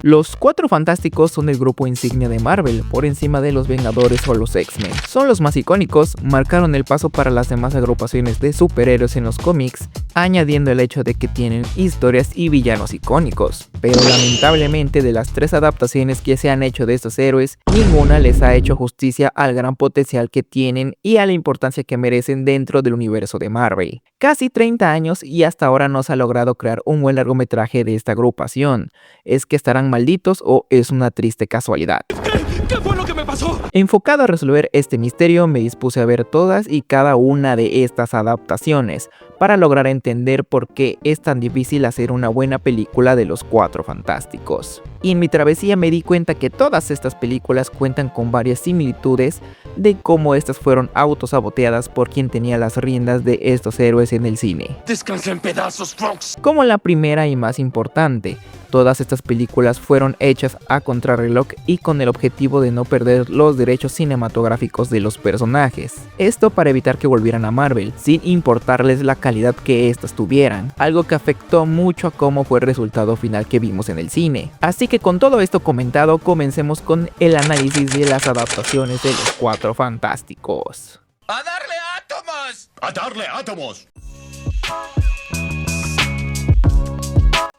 Los Cuatro Fantásticos son el grupo insignia de Marvel, por encima de los Vengadores o los X-Men. Son los más icónicos, marcaron el paso para las demás agrupaciones de superhéroes en los cómics, añadiendo el hecho de que tienen historias y villanos icónicos. Pero lamentablemente, de las 3 adaptaciones que se han hecho de estos héroes, ninguna les ha hecho justicia al gran potencial que tienen y a la importancia que merecen dentro del universo de Marvel. Casi 30 años y hasta ahora no se ha logrado crear un buen largometraje de esta agrupación. ¿Es que estarán malditos o es una triste casualidad? ¿Qué fue lo que me pasó? Enfocado a resolver este misterio, me dispuse a ver todas y cada una de estas adaptaciones para lograr entender por qué es tan difícil hacer una buena película de los Cuatro Fantásticos. Y en mi travesía me di cuenta que todas estas películas cuentan con varias similitudes de cómo estas fueron autosaboteadas por quien tenía las riendas de estos héroes en el cine. Descansa en pedazos, Fox. Como la primera y más importante, todas estas películas fueron hechas a contrarreloj y con el objetivo de no perder los derechos cinematográficos de los personajes. Esto para evitar que volvieran a Marvel, sin importarles la calidad que éstas tuvieran, algo que afectó mucho a cómo fue el resultado final que vimos en el cine. Así que con todo esto comentado, comencemos con el análisis de las adaptaciones de los Cuatro Fantásticos. ¡A darle átomos! ¡A darle átomos!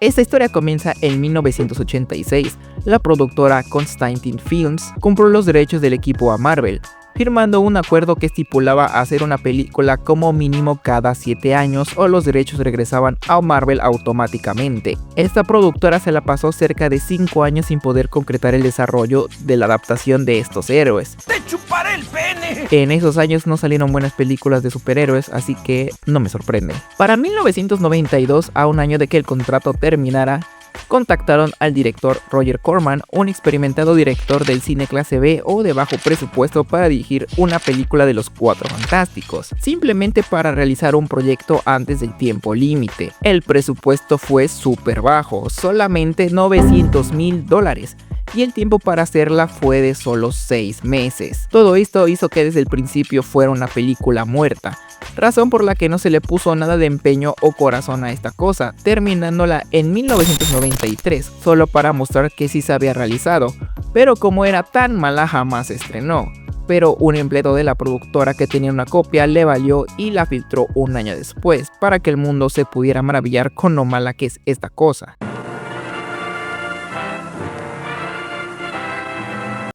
Esta historia comienza en 1986. La productora Constantine Films compró los derechos del equipo a Marvel, firmando un acuerdo que estipulaba hacer una película como mínimo cada 7 años o los derechos regresaban a Marvel automáticamente. Esta productora se la pasó cerca de 5 años sin poder concretar el desarrollo de la adaptación de estos héroes. ¡Te chuparé el pene! En esos años no salieron buenas películas de superhéroes, así que no me sorprende. Para 1992, a un año de que el contrato terminara, contactaron al director Roger Corman, un experimentado director del cine clase B o de bajo presupuesto, para dirigir una película de los Cuatro Fantásticos, simplemente para realizar un proyecto antes del tiempo límite. El presupuesto fue súper bajo, solamente $900,000, y el tiempo para hacerla fue de solo 6 meses. Todo esto hizo que desde el principio fuera una película muerta, razón por la que no se le puso nada de empeño o corazón a esta cosa, terminándola en 1993, solo para mostrar que sí se había realizado, pero como era tan mala jamás se estrenó. Pero un empleado de la productora que tenía una copia le valió y la filtró un año después, para que el mundo se pudiera maravillar con lo mala que es esta cosa.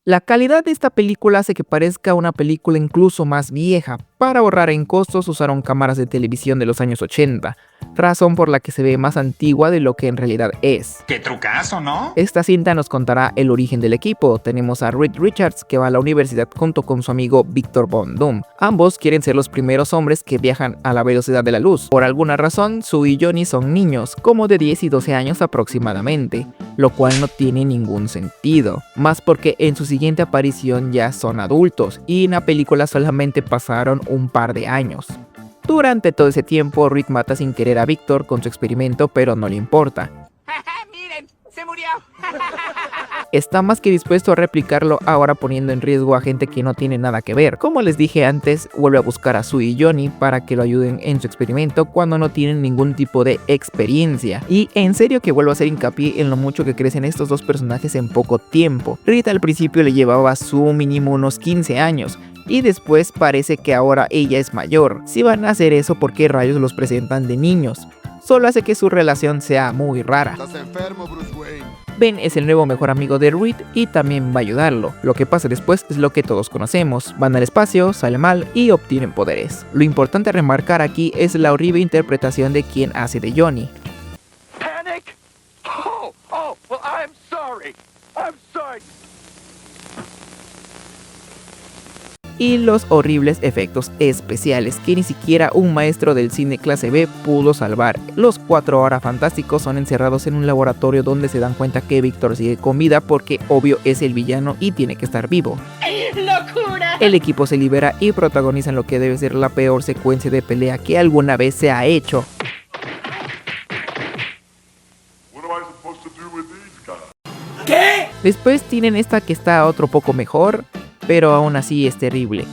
La calidad de esta película hace que parezca una película incluso más vieja. Para ahorrar en costos usaron cámaras de televisión de los años 80, razón por la que se ve más antigua de lo que en realidad es. ¡Qué trucazo!, ¿no? Esta cinta nos contará el origen del equipo. Tenemos a Reed Richards, que va a la universidad junto con su amigo Victor Von Doom. Ambos quieren ser los primeros hombres que viajan a la velocidad de la luz. Por alguna razón, Sue y Johnny son niños, como de 10 y 12 años aproximadamente, lo cual no tiene ningún sentido, más porque en su siguiente aparición ya son adultos y en la película solamente pasaron un par de años. Durante todo ese tiempo, Reed mata sin querer a Victor con su experimento, pero no le importa. ¡Miren! ¡Se murió! Está más que dispuesto a replicarlo, ahora poniendo en riesgo a gente que no tiene nada que ver. Como les dije antes, vuelve a buscar a Sue y Johnny para que lo ayuden en su experimento cuando no tienen ningún tipo de experiencia. Y en serio que vuelvo a hacer hincapié en lo mucho que crecen estos dos personajes en poco tiempo. Reed al principio le llevaba a Sue mínimo unos 15 años. Y después parece que ahora ella es mayor. Si van a hacer eso, ¿por qué rayos los presentan de niños? Solo hace que su relación sea muy rara. Estás enfermo, Bruce Wayne. Ben es el nuevo mejor amigo de Reed y también va a ayudarlo. Lo que pasa después es lo que todos conocemos. Van al espacio, sale mal y obtienen poderes. Lo importante a remarcar aquí es la horrible interpretación de quien hace de Johnny. Panic? Well, I'm sorry. Y los horribles efectos especiales que ni siquiera un maestro del cine clase B pudo salvar. Los Cuatro ahora fantásticos son encerrados en un laboratorio donde se dan cuenta que Victor sigue con vida porque obvio es el villano y tiene que estar vivo. ¡Locura! El equipo se libera y protagonizan lo que debe ser la peor secuencia de pelea que alguna vez se ha hecho. ¿Qué? Después tienen esta que está otro poco mejor, pero aún así es terrible.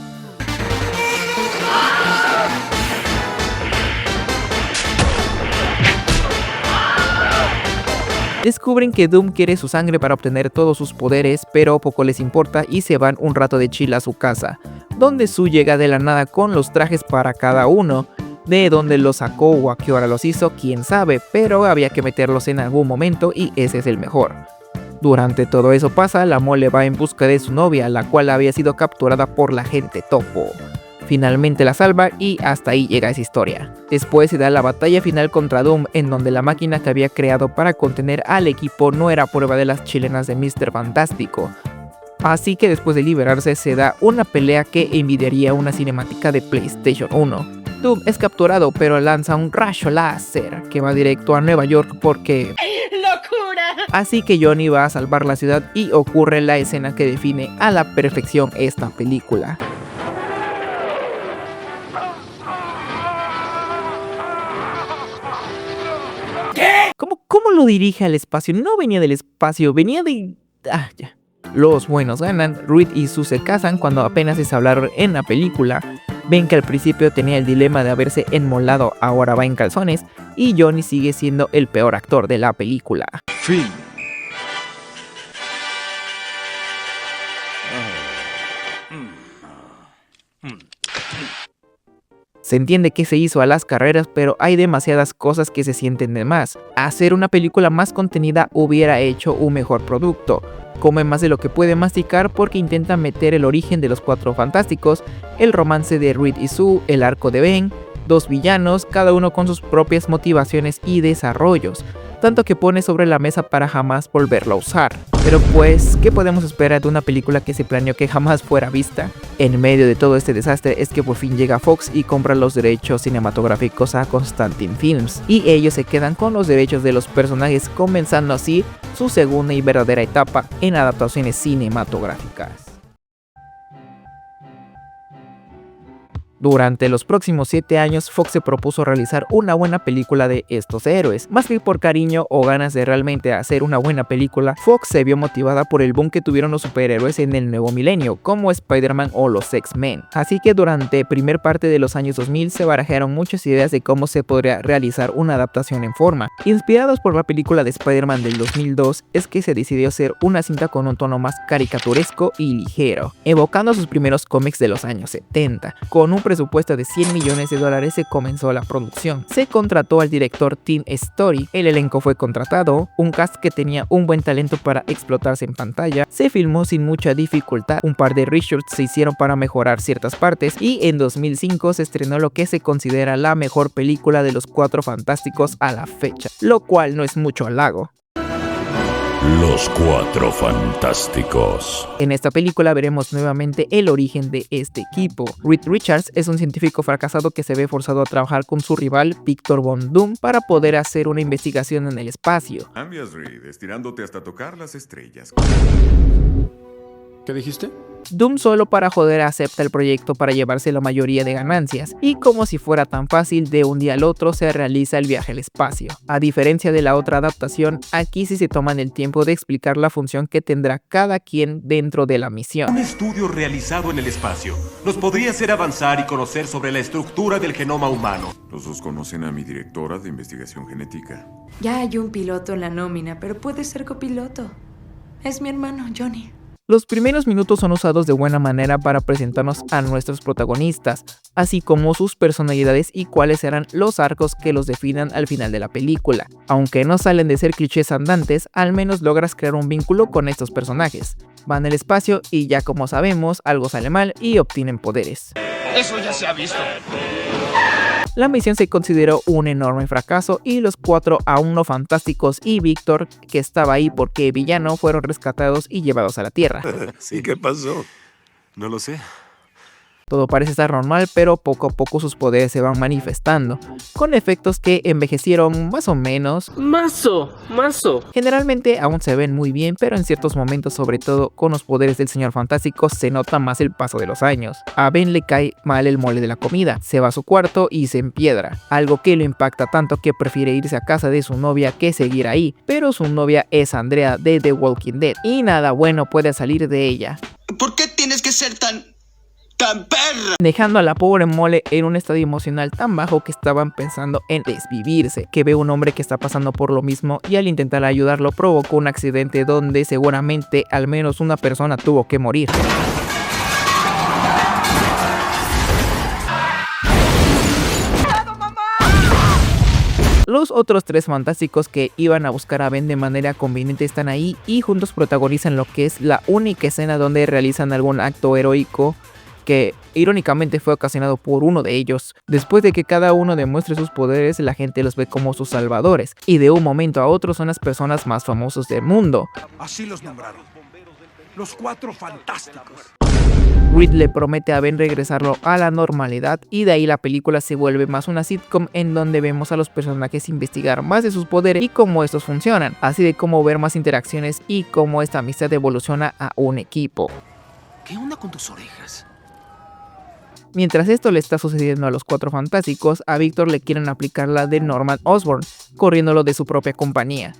Descubren que Doom quiere su sangre para obtener todos sus poderes, pero poco les importa y se van un rato de chill a su casa, donde Sue llega de la nada con los trajes para cada uno. De dónde los sacó o a qué hora los hizo, quién sabe, pero había que meterlos en algún momento y ese es el mejor. Durante todo eso pasa, la Mole va en busca de su novia, la cual había sido capturada por la Agente Topo. Finalmente la salva y hasta ahí llega esa historia. Después se da la batalla final contra Doom, en donde la máquina que había creado para contener al equipo no era prueba de las chilenas de Mr. Fantástico. Así que después de liberarse se da una pelea que envidiaría una cinemática de PlayStation 1. Doom es capturado pero lanza un rayo láser que va directo a Nueva York porque... ¡locura! Así que Johnny va a salvar la ciudad y ocurre la escena que define a la perfección esta película. ¿Cómo lo dirige al espacio? No venía del espacio, venía de... ya. Los buenos ganan, Reed y Sue se casan cuando apenas se hablaron en la película. Ven que al principio tenía el dilema de haberse enmolado, ahora va en calzones, y Johnny sigue siendo el peor actor de la película. Fin. Se entiende que se hizo a las carreras, pero hay demasiadas cosas que se sienten de más. Hacer una película más contenida hubiera hecho un mejor producto. Come más de lo que puede masticar porque intenta meter el origen de los Cuatro Fantásticos, el romance de Reed y Sue, el arco de Ben, dos villanos, cada uno con sus propias motivaciones y desarrollos, tanto que pone sobre la mesa para jamás volverlo a usar. Pero pues, ¿qué podemos esperar de una película que se planeó que jamás fuera vista? En medio de todo este desastre es que por fin llega Fox y compra los derechos cinematográficos a Constantin Films, y ellos se quedan con los derechos de los personajes, comenzando así su segunda y verdadera etapa en adaptaciones cinematográficas. Durante los próximos 7 años, Fox se propuso realizar una buena película de estos héroes. Más que por cariño o ganas de realmente hacer una buena película, Fox se vio motivada por el boom que tuvieron los superhéroes en el nuevo milenio, como Spider-Man o los X-Men. Así que durante primer parte de los años 2000 se barajaron muchas ideas de cómo se podría realizar una adaptación en forma. Inspirados por la película de Spider-Man del 2002, es que se decidió hacer una cinta con un tono más caricaturesco y ligero, evocando sus primeros cómics de los años 70, con un presupuesto de $100 millones se comenzó la producción. Se contrató al director Tim Story, el elenco fue contratado, un cast que tenía un buen talento para explotarse en pantalla, se filmó sin mucha dificultad, un par de reshoots se hicieron para mejorar ciertas partes y en 2005 se estrenó lo que se considera la mejor película de los Cuatro Fantásticos a la fecha, lo cual no es mucho halago. Los Cuatro Fantásticos. En esta película veremos nuevamente el origen de este equipo. Reed Richards es un científico fracasado que se ve forzado a trabajar con su rival Victor Von Doom para poder hacer una investigación en el espacio. Cambias, Reed, estirándote hasta tocar las estrellas. ¿Qué dijiste? Doom solo para joder acepta el proyecto para llevarse la mayoría de ganancias, y como si fuera tan fácil, de un día al otro se realiza el viaje al espacio. A diferencia de la otra adaptación, aquí sí se toman el tiempo de explicar la función que tendrá cada quien dentro de la misión. Un estudio realizado en el espacio nos podría hacer avanzar y conocer sobre la estructura del genoma humano. Los dos conocen a mi directora de investigación genética. Ya hay un piloto en la nómina, pero puede ser copiloto. Es mi hermano, Johnny. Los primeros minutos son usados de buena manera para presentarnos a nuestros protagonistas, así como sus personalidades y cuáles serán los arcos que los definan al final de la película. Aunque no salen de ser clichés andantes, al menos logras crear un vínculo con estos personajes. Van al espacio y ya como sabemos, algo sale mal y obtienen poderes. Eso ya se ha visto. La misión se consideró un enorme fracaso y los cuatro aún no fantásticos y Víctor, que estaba ahí porque villano, fueron rescatados y llevados a la Tierra. ¿Sí? ¿Qué pasó? No lo sé. Todo parece estar normal, pero poco a poco sus poderes se van manifestando, con efectos que envejecieron más o menos. Mazo. Generalmente aún se ven muy bien, pero en ciertos momentos, sobre todo con los poderes del Señor Fantástico, se nota más el paso de los años. A Ben le cae mal el mole de la comida, se va a su cuarto y se empiedra, algo que lo impacta tanto que prefiere irse a casa de su novia que seguir ahí, pero su novia es Andrea de The Walking Dead y nada bueno puede salir de ella. ¿Por qué tienes que ser tan dejando a la pobre Mole en un estado emocional tan bajo que estaban pensando en desvivirse, que ve un hombre que está pasando por lo mismo y al intentar ayudarlo provocó un accidente donde seguramente al menos una persona tuvo que morir. Los otros tres fantásticos que iban a buscar a Ben de manera conveniente están ahí y juntos protagonizan lo que es la única escena donde realizan algún acto heroico que irónicamente fue ocasionado por uno de ellos. Después de que cada uno demuestre sus poderes, la gente los ve como sus salvadores y de un momento a otro son las personas más famosas del mundo. Así los nombraron. Los Cuatro Fantásticos. Reed le promete a Ben regresarlo a la normalidad y de ahí la película se vuelve más una sitcom en donde vemos a los personajes investigar más de sus poderes y cómo estos funcionan, así de cómo ver más interacciones y cómo esta amistad evoluciona a un equipo. ¿Qué onda con tus orejas? Mientras esto le está sucediendo a los Cuatro Fantásticos, a Victor le quieren aplicar la de Norman Osborn, corriéndolo de su propia compañía.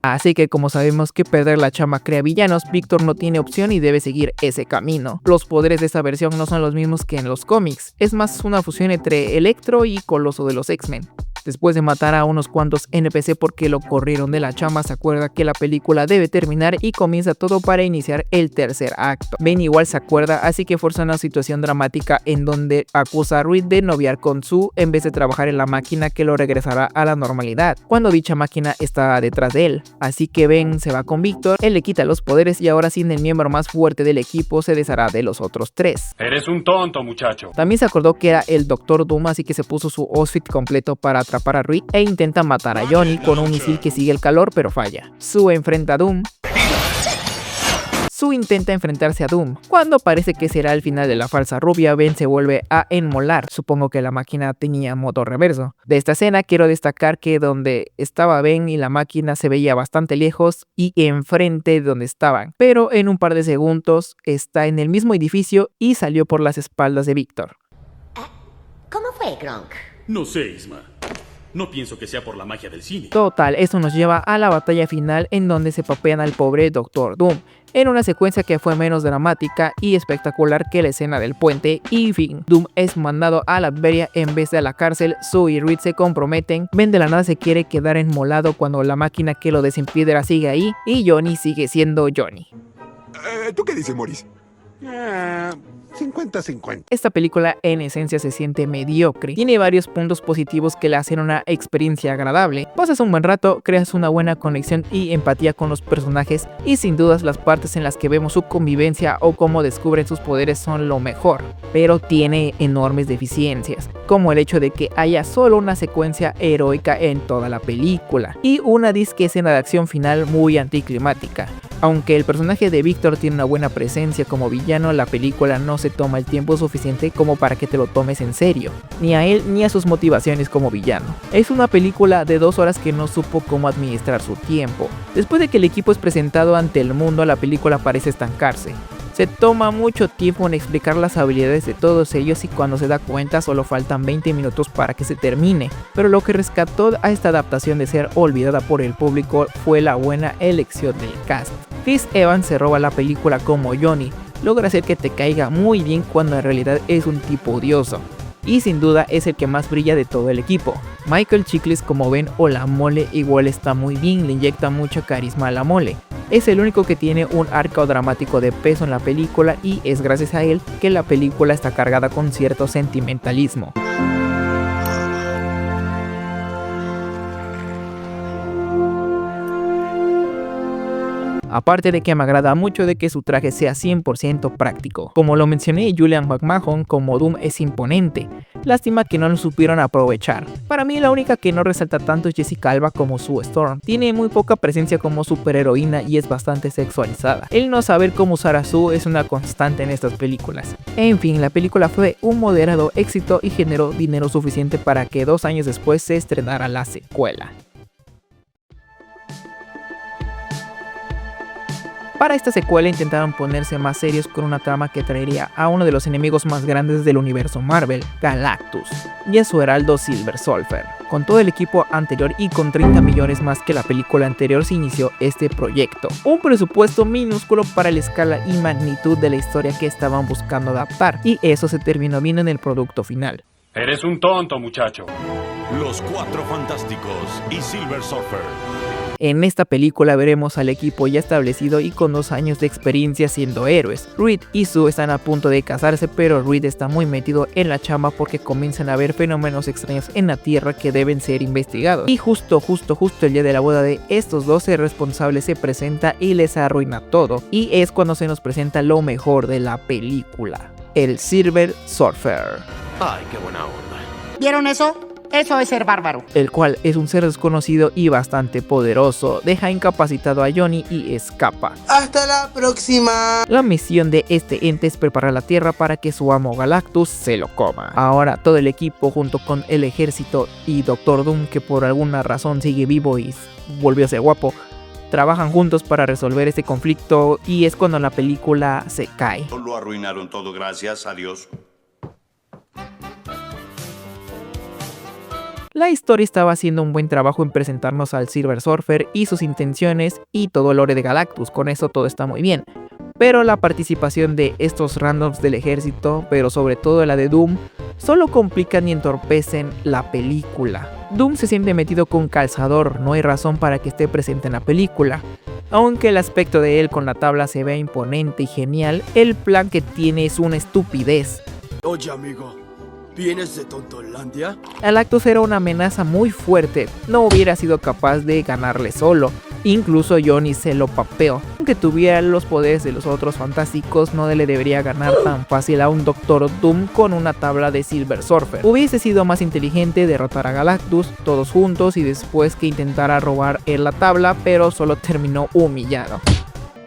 Así que como sabemos que perder la chamba crea villanos, Victor no tiene opción y debe seguir ese camino. Los poderes de esta versión no son los mismos que en los cómics, es más una fusión entre Electro y Coloso de los X-Men. Después de matar a unos cuantos NPC porque lo corrieron de la chamba, se acuerda que la película debe terminar y comienza todo para iniciar el tercer acto. Ben igual se acuerda, así que forza una situación dramática en donde acusa a Reed de noviar con Sue en vez de trabajar en la máquina que lo regresará a la normalidad, cuando dicha máquina está detrás de él. Así que Ben se va con Victor, él le quita los poderes y ahora sin el miembro más fuerte del equipo se deshará de los otros tres. Eres un tonto, muchacho. También se acordó que era el Dr. Doom, así que se puso su outfit completo para atrapar a Reed e intenta matar a Johnny con un misil que sigue el calor pero falla. Sue enfrenta a Doom. Sue intenta enfrentarse a Doom. Cuando parece que será el final de la falsa rubia, Ben se vuelve a enmolar. Supongo que la máquina tenía motor reverso. De esta escena quiero destacar que donde estaba Ben y la máquina se veía bastante lejos y enfrente de donde estaban. Pero en un par de segundos está en el mismo edificio y salió por las espaldas de Victor. ¿Cómo fue, Gronk? No sé, Isma. No pienso que sea por la magia del cine. Total, esto nos lleva a la batalla final en donde se papean al pobre Dr. Doom, en una secuencia que fue menos dramática y espectacular que la escena del puente, y fin, Doom es mandado a la Latveria en vez de a la cárcel. Sue y Reed se comprometen, Ben de la nada se quiere quedar enmolado cuando la máquina que lo desinpiedra sigue ahí, y Johnny sigue siendo Johnny. ¿Tú qué dices, Maurice? 50-50. Esta película en esencia se siente mediocre, tiene varios puntos positivos que le hacen una experiencia agradable, pasas un buen rato, creas una buena conexión y empatía con los personajes y sin dudas las partes en las que vemos su convivencia o cómo descubren sus poderes son lo mejor, pero tiene enormes deficiencias, como el hecho de que haya solo una secuencia heroica en toda la película y una disque escena de acción final muy anticlimática. Aunque el personaje de Victor tiene una buena presencia como villano, la película no se toma el tiempo suficiente como para que te lo tomes en serio, ni a él ni a sus motivaciones como villano. Es una película de 2 horas que no supo cómo administrar su tiempo. Después de que el equipo es presentado ante el mundo, la película parece estancarse. Se toma mucho tiempo en explicar las habilidades de todos ellos y cuando se da cuenta solo faltan 20 minutos para que se termine, pero lo que rescató a esta adaptación de ser olvidada por el público fue la buena elección del cast. Chris Evans se roba la película como Johnny, logra hacer que te caiga muy bien cuando en realidad es un tipo odioso, y sin duda es el que más brilla de todo el equipo. Michael Chiklis como Ben o la Mole igual está muy bien, le inyecta mucho carisma a la Mole. Es el único que tiene un arco dramático de peso en la película y es gracias a él que la película está cargada con cierto sentimentalismo. Aparte de que me agrada mucho de que su traje sea 100% práctico. Como lo mencioné, Julian McMahon como Doom es imponente. Lástima que no lo supieron aprovechar. Para mí la única que no resalta tanto es Jessica Alba como Sue Storm. Tiene muy poca presencia como superheroína y es bastante sexualizada. El no saber cómo usar a Sue es una constante en estas películas. En fin, la película fue un moderado éxito y generó dinero suficiente para que 2 años después se estrenara la secuela. Para esta secuela intentaron ponerse más serios con una trama que traería a uno de los enemigos más grandes del universo Marvel, Galactus, y a su heraldo Silver Surfer. Con todo el equipo anterior y con 30 millones más que la película anterior se inició este proyecto. Un presupuesto minúsculo para la escala y magnitud de la historia que estaban buscando adaptar, y eso se terminó viendo en el producto final. Eres un tonto, muchacho. Los Cuatro Fantásticos y Silver Surfer. En esta película veremos al equipo ya establecido y con 2 años de experiencia siendo héroes. Reed y Sue están a punto de casarse, pero Reed está muy metido en la chamba porque comienzan a haber fenómenos extraños en la Tierra que deben ser investigados. Y justo el día de la boda de estos dos, el responsable se presenta y les arruina todo. Y es cuando se nos presenta lo mejor de la película: el Silver Surfer. Ay, qué buena onda. ¿Vieron eso? Eso es ser bárbaro. El cual es un ser desconocido y bastante poderoso. Deja incapacitado a Johnny y escapa. Hasta la próxima. La misión de este ente es preparar la Tierra para que su amo Galactus se lo coma. Ahora todo el equipo junto con el ejército y Doctor Doom, que por alguna razón sigue vivo y volvió a ser guapo, trabajan juntos para resolver este conflicto, y es cuando la película se cae. Lo arruinaron todo, gracias a Dios. La historia estaba haciendo un buen trabajo en presentarnos al Silver Surfer y sus intenciones y todo el lore de Galactus, con eso todo está muy bien. Pero la participación de estos randoms del ejército, pero sobre todo la de Doom, solo complican y entorpecen la película. Doom se siente metido con calzador, no hay razón para que esté presente en la película. Aunque el aspecto de él con la tabla se vea imponente y genial, el plan que tiene es una estupidez. Oye, amigo, ¿vienes de Tontolandia? Galactus era una amenaza muy fuerte, no hubiera sido capaz de ganarle solo. Incluso Johnny se lo papeó. Aunque tuviera los poderes de los otros fantásticos, no le debería ganar tan fácil a un Doctor Doom con una tabla de Silver Surfer. Hubiese sido más inteligente derrotar a Galactus todos juntos y después que intentara robar él la tabla, pero solo terminó humillado.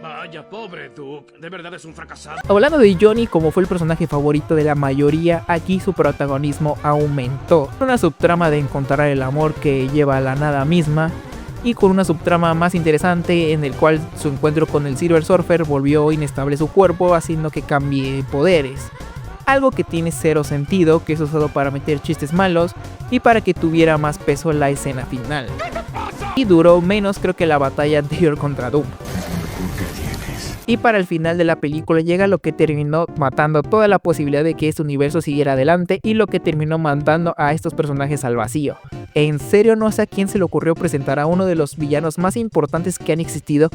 Vaya, pobre Duke, de verdad es un fracasado. Hablando de Johnny, como fue el personaje favorito de la mayoría, aquí su protagonismo aumentó. Una subtrama de encontrar el amor que lleva a la nada misma, y con una subtrama más interesante en el cual su encuentro con el Silver Surfer volvió inestable su cuerpo, haciendo que cambie poderes. Algo que tiene cero sentido, que es usado para meter chistes malos y para que tuviera más peso la escena final. Y duró menos, creo, que la batalla anterior contra Doom. Y para el final de la película llega lo que terminó matando toda la posibilidad de que este universo siguiera adelante, y lo que terminó mandando a estos personajes al vacío. En serio, no sé a quién se le ocurrió presentar a uno de los villanos más importantes que han existido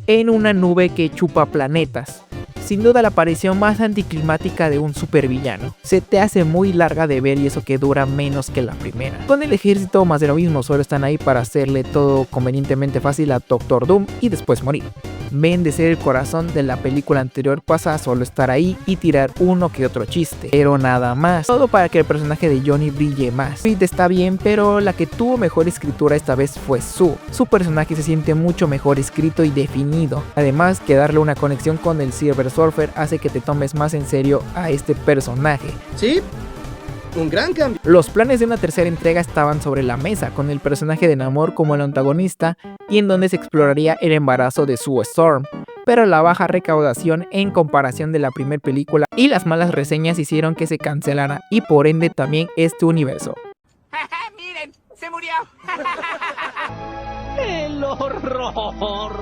en una nube que chupa planetas. Sin duda la aparición más anticlimática de un supervillano. Se te hace muy larga de ver, y eso que dura menos que la primera. Con el ejército más de lo mismo, solo están ahí para hacerle todo convenientemente fácil a Doctor Doom y después morir. Ven de ser el corazón de la película anterior, pasa a solo estar ahí y tirar uno que otro chiste, pero nada más. Todo para que el personaje de Johnny brille más. Reed está bien, pero la que tuvo mejor escritura esta vez fue Sue. Su personaje se siente mucho mejor escrito y definido. Además, que darle una conexión con el Silver Surfer hace que te tomes más en serio a este personaje. ¿Sí? Un gran cambio. Los planes de una tercera entrega estaban sobre la mesa, con el personaje de Namor como el antagonista, y en donde se exploraría el embarazo de Sue Storm. Pero la baja recaudación en comparación de la primera película y las malas reseñas hicieron que se cancelara, y por ende también este universo. ¡Miren! ¡Se murió! ¡El horror!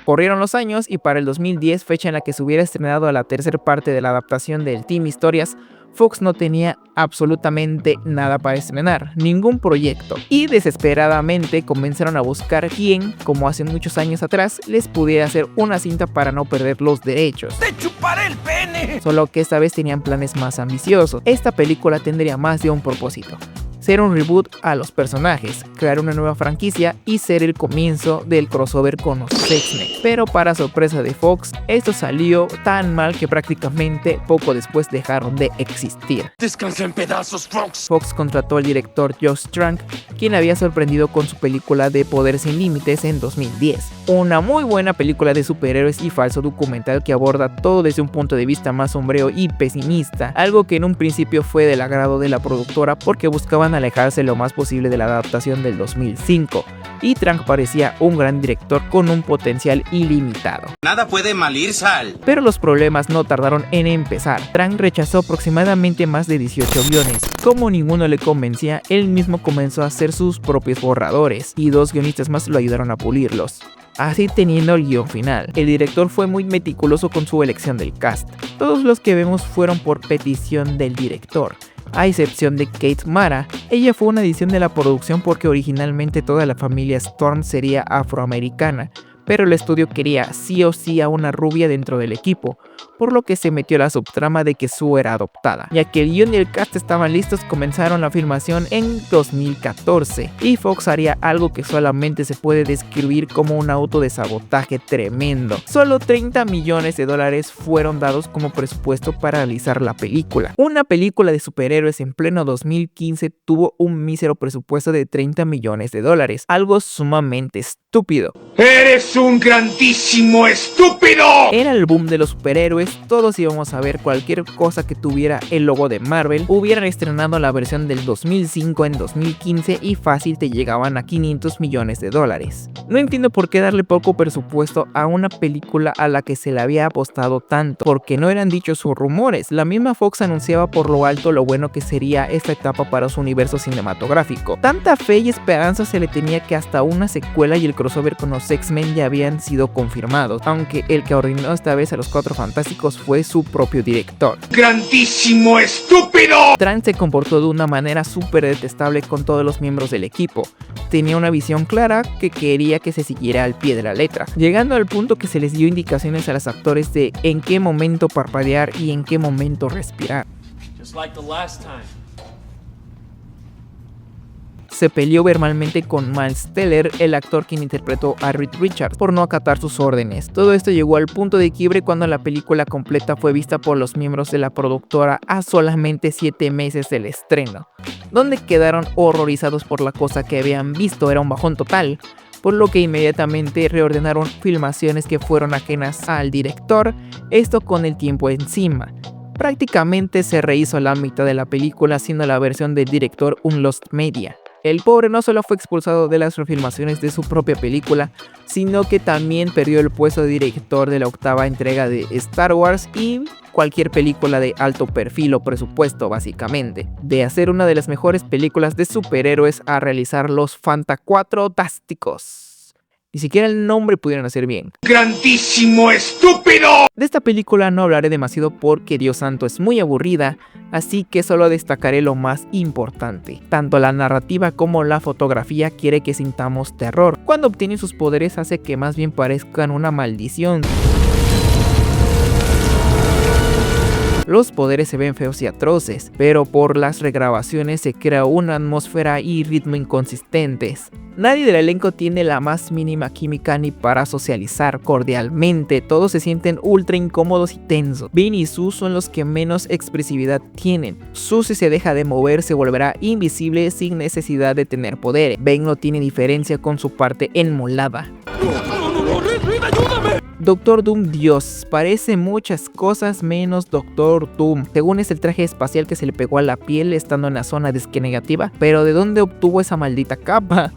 Corrieron los años y para el 2010, fecha en la que se hubiera estrenado la tercera parte de la adaptación del Team Historias, Fox no tenía absolutamente nada para estrenar, ningún proyecto, y desesperadamente comenzaron a buscar quién, como hace muchos años atrás, les pudiera hacer una cinta para no perder los derechos. ¡Te chuparé el pene! Solo que esta vez tenían planes más ambiciosos. Esta película tendría más de un propósito: ser un reboot a los personajes, crear una nueva franquicia y ser el comienzo del crossover con los X-Men. Pero para sorpresa de Fox, esto salió tan mal que prácticamente poco después dejaron de existir. Descansa en pedazos, Fox. Fox contrató al director Josh Trank, quien había sorprendido con su película de Poder Sin Límites en 2010. Una muy buena película de superhéroes y falso documental que aborda todo desde un punto de vista más sombrío y pesimista, algo que en un principio fue del agrado de la productora porque buscaban alejarse lo más posible de la adaptación del 2005. y Trank parecía un gran director con un potencial ilimitado. Nada puede malir, Sal. Pero los problemas no tardaron en empezar. Trank rechazó aproximadamente más de 18 guiones. Como ninguno le convencía, él mismo comenzó a hacer sus propios borradores y 2 guionistas más lo ayudaron a pulirlos, así teniendo el guión final. El director fue muy meticuloso con su elección del cast. Todos los que vemos fueron por petición del director, a excepción de Kate Mara. Ella fue una adición de la producción porque originalmente toda la familia Storm sería afroamericana, pero el estudio quería sí o sí a una rubia dentro del equipo, por lo que se metió la subtrama de que Sue era adoptada. Ya que el guion y el cast estaban listos, comenzaron la filmación en 2014 y Fox haría algo que solamente se puede describir como un auto de sabotaje tremendo. Solo $30 millones fueron dados como presupuesto para realizar la película. Una película de superhéroes en pleno 2015 tuvo un mísero presupuesto de $30 millones, algo sumamente estúpido. ¡Eres un grandísimo estúpido! Era el boom de los superhéroes, todos íbamos a ver cualquier cosa que tuviera el logo de Marvel. Hubieran estrenado la versión del 2005 en 2015 y fácil te llegaban a $500 millones. No entiendo por qué darle poco presupuesto a una película a la que se le había apostado tanto, porque no eran dichos sus rumores. La misma Fox anunciaba por lo alto lo bueno que sería esta etapa para su universo cinematográfico. Tanta fe y esperanza se le tenía que hasta una secuela y el crossover con los X-Men ya habían sido confirmados, aunque el que arruinó esta vez a los Cuatro Fantásticos fue su propio director. ¡Grandísimo estúpido! Trank se comportó de una manera súper detestable con todos los miembros del equipo. Tenía una visión clara que quería que se siguiera al pie de la letra, llegando al punto que se les dio indicaciones a los actores de en qué momento parpadear y en qué momento respirar. Se peleó verbalmente con Miles Teller, el actor quien interpretó a Reed Richards, por no acatar sus órdenes. Todo esto llegó al punto de quiebre cuando la película completa fue vista por los miembros de la productora a solamente 7 meses del estreno, donde quedaron horrorizados por la cosa que habían visto. Era un bajón total, por lo que inmediatamente reordenaron filmaciones que fueron ajenas al director, esto con el tiempo encima. Prácticamente se rehizo la mitad de la película, siendo la versión del director un lost media. El pobre no solo fue expulsado de las refilmaciones de su propia película, sino que también perdió el puesto de director de la 8ª entrega de Star Wars y cualquier película de alto perfil o presupuesto, básicamente. De hacer una de las mejores películas de superhéroes a realizar los Fanta4tásticos. Ni siquiera el nombre pudieron hacer bien. ¡Grandísimo estúpido! De esta película no hablaré demasiado porque Dios santo es muy aburrida, así que solo destacaré lo más importante. Tanto la narrativa como la fotografía quiere que sintamos terror. Cuando obtiene sus poderes hace que más bien parezcan una maldición. Los poderes se ven feos y atroces, pero por las regrabaciones se crea una atmósfera y ritmo inconsistentes. Nadie del elenco tiene la más mínima química ni para socializar cordialmente, todos se sienten ultra incómodos y tensos. Vin y Sue son los que menos expresividad tienen. Sue, si se deja de mover, se volverá invisible sin necesidad de tener poder. Ben no tiene diferencia con su parte enmolada. Doctor Doom, Dios, parece muchas cosas menos Doctor Doom. Según es el traje espacial que se le pegó a la piel estando en la zona de disque negativa, pero ¿de dónde obtuvo esa maldita capa?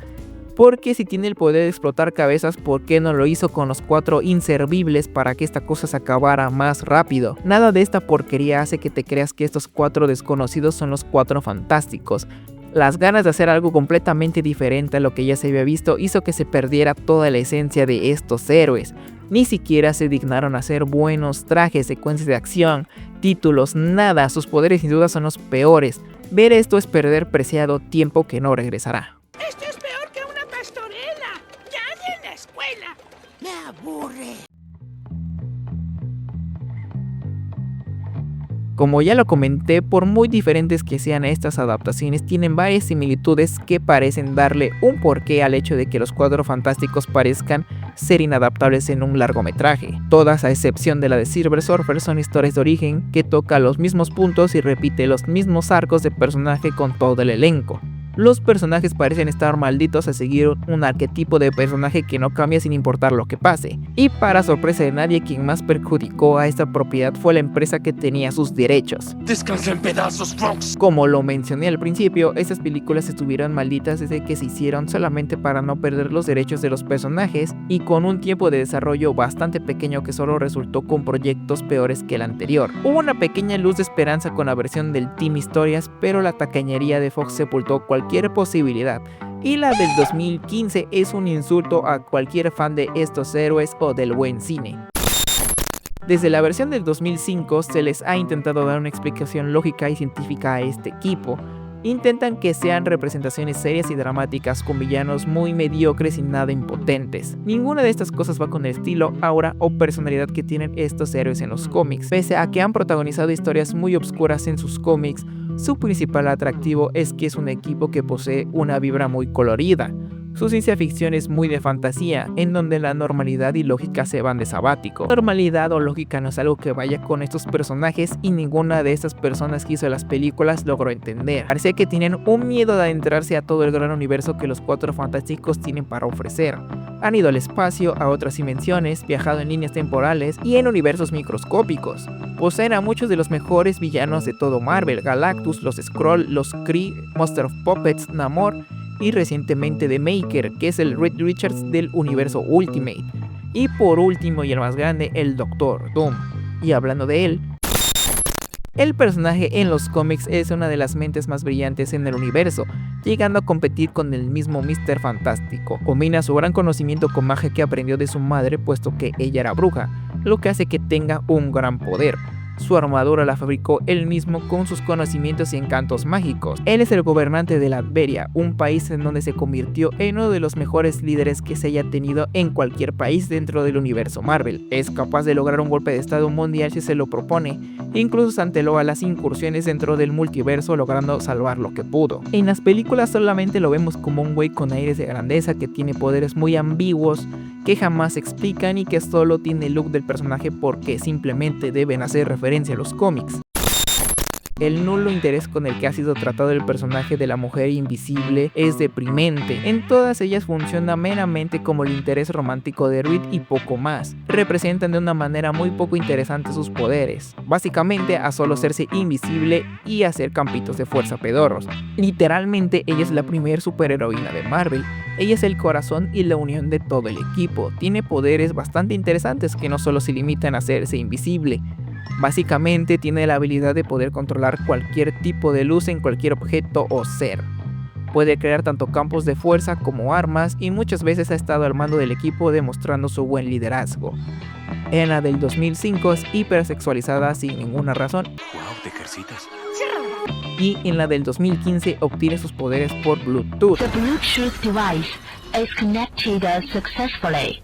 Porque si tiene el poder de explotar cabezas, ¿por qué no lo hizo con los 4 inservibles para que esta cosa se acabara más rápido? Nada de esta porquería hace que te creas que estos 4 desconocidos son los 4 fantásticos. Las ganas de hacer algo completamente diferente a lo que ya se había visto hizo que se perdiera toda la esencia de estos héroes. Ni siquiera se dignaron a hacer buenos trajes, secuencias de acción, títulos, nada. Sus poderes sin duda son los peores. Ver esto es perder preciado tiempo que no regresará. Esto es peor que una pastorela. Ya ni en la escuela. Me aburre. Como ya lo comenté, por muy diferentes que sean estas adaptaciones, tienen varias similitudes que parecen darle un porqué al hecho de que los 4 fantásticos parezcan ser inadaptables en un largometraje. Todas, a excepción de la de Silver Surfer, son historias de origen que toca los mismos puntos y repite los mismos arcos de personaje con todo el elenco. Los personajes parecen estar malditos a seguir un arquetipo de personaje que no cambia sin importar lo que pase. Y para sorpresa de nadie, quien más perjudicó a esta propiedad fue la empresa que tenía sus derechos. Descansa en pedazos, Fox. Como lo mencioné al principio, estas películas estuvieron malditas desde que se hicieron solamente para no perder los derechos de los personajes y con un tiempo de desarrollo bastante pequeño que solo resultó con proyectos peores que el anterior. Hubo una pequeña luz de esperanza con la versión del Team Historias, pero la tacañería de Fox sepultó cualquier posibilidad. Y la del 2015 es un insulto a cualquier fan de estos héroes o del buen cine. Desde la versión del 2005 se les ha intentado dar una explicación lógica y científica a este equipo. Intentan que sean representaciones serias y dramáticas con villanos muy mediocres y nada impotentes. Ninguna de estas cosas va con el estilo, aura o personalidad que tienen estos héroes en los cómics. Pese a que han protagonizado historias muy obscuras en sus cómics, su principal atractivo es que es un equipo que posee una vibra muy colorida. Su ciencia ficción es muy de fantasía, en donde la normalidad y lógica se van de sabático. Normalidad o lógica no es algo que vaya con estos personajes y ninguna de estas personas que hizo las películas logró entender. Parece que tienen un miedo de adentrarse a todo el gran universo que los Cuatro Fantásticos tienen para ofrecer. Han ido al espacio, a otras dimensiones, viajado en líneas temporales y en universos microscópicos. Poseen a muchos de los mejores villanos de todo Marvel: Galactus, los Skrull, los Kree, Monster of Puppets, Namor y recientemente The Maker, que es el Reed Richards del universo Ultimate. Y por último y el más grande, el Doctor Doom. Y hablando de él, el personaje en los cómics es una de las mentes más brillantes en el universo, llegando a competir con el mismo Mr. Fantástico. Combina su gran conocimiento con magia que aprendió de su madre, puesto que ella era bruja, lo que hace que tenga un gran poder. Su armadura la fabricó él mismo con sus conocimientos y encantos mágicos. Él es el gobernante de Latveria, un país en donde se convirtió en uno de los mejores líderes que se haya tenido en cualquier país dentro del universo Marvel. Es capaz de lograr un golpe de estado mundial si se lo propone, e incluso se anteló a las incursiones dentro del multiverso, logrando salvar lo que pudo. En las películas solamente lo vemos como un güey con aires de grandeza que tiene poderes muy ambiguos que jamás se explican y que solo tiene el look del personaje porque simplemente deben hacer referencia a los cómics. El nulo interés con el que ha sido tratado el personaje de la mujer invisible es deprimente. En todas ellas funciona meramente como el interés romántico de Reed y poco más. Representan de una manera muy poco interesante sus poderes, básicamente a solo hacerse invisible y hacer campitos de fuerza pedorros. Literalmente ella es la primer superheroína de Marvel. Ella es el corazón y la unión de todo el equipo. Tiene poderes bastante interesantes que no solo se limitan a hacerse invisible. Básicamente tiene la habilidad de poder controlar cualquier tipo de luz en cualquier objeto o ser. Puede crear tanto campos de fuerza como armas y muchas veces ha estado al mando del equipo demostrando su buen liderazgo. En la del 2005 es hipersexualizada sin ninguna razón. Wow, te ejercitas. Y en la del 2015 obtiene sus poderes por Bluetooth. The Bluetooth device is connected successfully.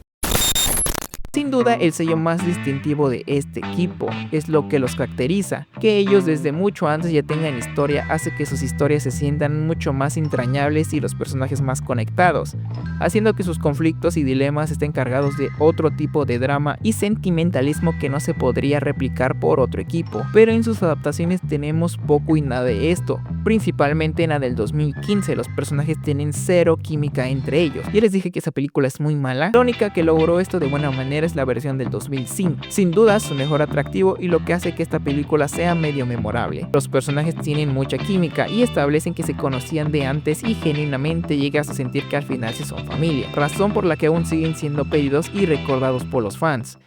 Sin duda, el sello más distintivo de este equipo es lo que los caracteriza. Que ellos desde mucho antes ya tengan historia hace que sus historias se sientan mucho más entrañables y los personajes más conectados, haciendo que sus conflictos y dilemas estén cargados de otro tipo de drama y sentimentalismo que no se podría replicar por otro equipo. Pero en sus adaptaciones tenemos poco y nada de esto. Principalmente en la del 2015, los personajes tienen cero química entre ellos. Ya les dije que esa película es muy mala. La única que logró esto de buena manera es la versión del 2005. Sin duda su mejor atractivo y lo que hace que esta película sea medio memorable. Los personajes tienen mucha química y establecen que se conocían de antes y genuinamente llegas a sentir que al final sí son familia, razón por la que aún siguen siendo pedidos y recordados por los fans.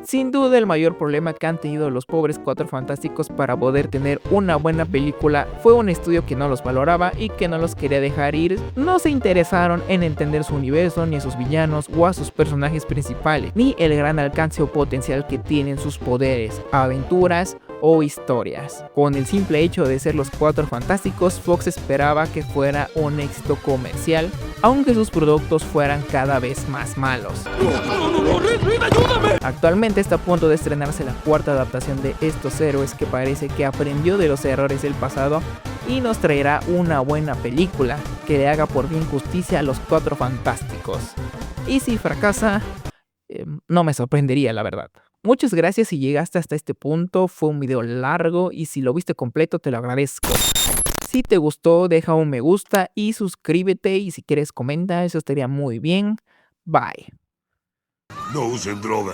Sin duda el mayor problema que han tenido los pobres Cuatro Fantásticos para poder tener una buena película fue un estudio que no los valoraba y que no los quería dejar ir. No se interesaron en entender su universo, ni a sus villanos o a sus personajes principales, ni el gran alcance o potencial que tienen sus poderes, aventuras o historias. Con el simple hecho de ser los Cuatro Fantásticos, Fox esperaba que fuera un éxito comercial, aunque sus productos fueran cada vez más malos. Actualmente está a punto de estrenarse la cuarta adaptación de estos héroes que parece que aprendió de los errores del pasado y nos traerá una buena película que le haga por bien justicia a los Cuatro Fantásticos. Y si fracasa, no me sorprendería, la verdad. Muchas gracias si llegaste hasta este punto, fue un video largo y si lo viste completo te lo agradezco. Si te gustó, deja un me gusta y suscríbete, y si quieres comenta, eso estaría muy bien. Bye. No usen droga.